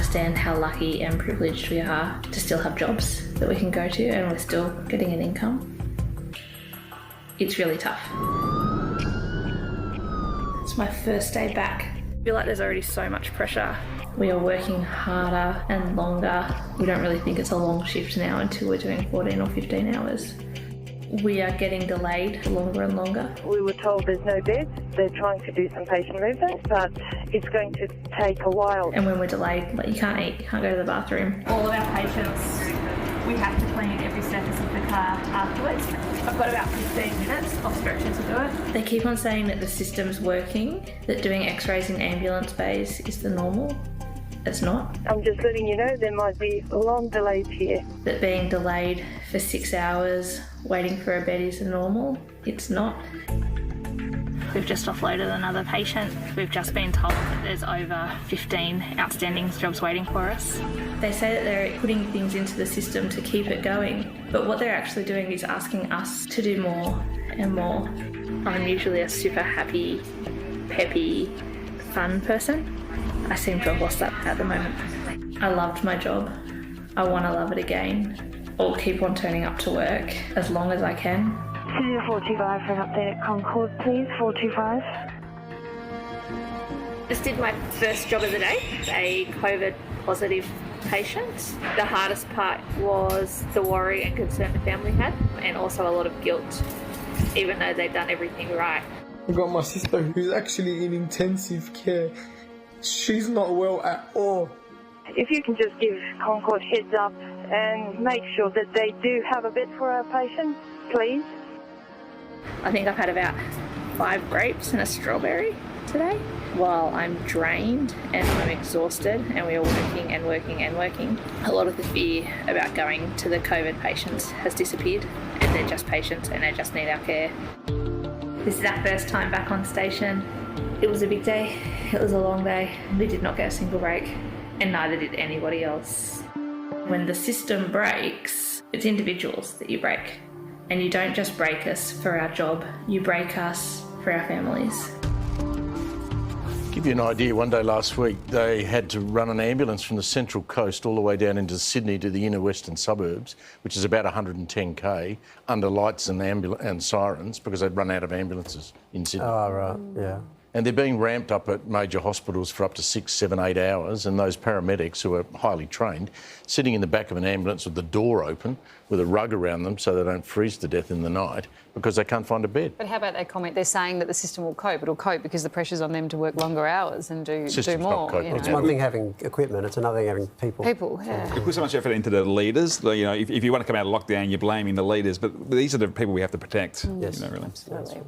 understand how lucky and privileged we are to still have jobs that we can go to and we're still getting an income. It's really tough. It's my first day back. I feel like there's already so much pressure. We are working harder and longer. We don't really think it's a long shift now until we're doing 14 or 15 hours. We are getting delayed longer and longer. We were told there's no beds. They're trying to do some patient movement, but it's going to take a while. And when we're delayed, like, you can't eat, you can't go to the bathroom. All of our patients, we have to clean every surface of the car afterwards. I've got about 15 minutes of stretching to do it. They keep on saying that the system's working, that doing x-rays in ambulance bays is the normal. It's not. I'm just letting you know there might be long delays here. That being delayed for 6 hours, waiting for a bed is the normal. It's not. We've just offloaded another patient. We've just been told that there's over 15 outstanding jobs waiting for us. They say that they're putting things into the system to keep it going, but what they're actually doing is asking us to do more and more. I'm usually a super happy, peppy, fun person. I seem to have lost that at the moment. I loved my job. I want to love it again. I'll keep on turning up to work as long as I can. 425 for an update at Concord, please. 425. Just did my first job of the day, a COVID positive patient. The hardest part was the worry and concern the family had, and also a lot of guilt, even though they'd done everything right. I've got my sister who's actually in intensive care. She's not well at all. If you can just give Concord heads up and make sure that they do have a bed for our patients, please. I think I've had about 5 grapes and a strawberry today. While I'm drained and I'm exhausted and we are working and working and working, a lot of the fear about going to the COVID patients has disappeared, and they're just patients and they just need our care. This is our first time back on station. It was a big day, it was a long day. We did not get a single break, and neither did anybody else. When the system breaks, it's individuals that you break. And you don't just break us for our job, you break us for our families. Give you an idea, one day last week they had to run an ambulance from the Central Coast all the way down into Sydney to the inner western suburbs, which is about 110k, under lights and sirens, because they'd run out of ambulances in Sydney. Oh, right, yeah. And they're being ramped up at major hospitals for up to 6, 7, 8 hours, and those paramedics, who are highly trained, sitting in the back of an ambulance with the door open, with a rug around them so they don't freeze to death in the night because they can't find a bed. But how about that comment? They're saying that the system will cope. It'll cope because the pressure's on them to work longer hours and do more. It's one thing having equipment, it's another thing having people. People, yeah. We put so much effort into the leaders. You know, if you want to come out of lockdown, you're blaming the leaders, but these are the people we have to protect. Yes, you know, really. Absolutely.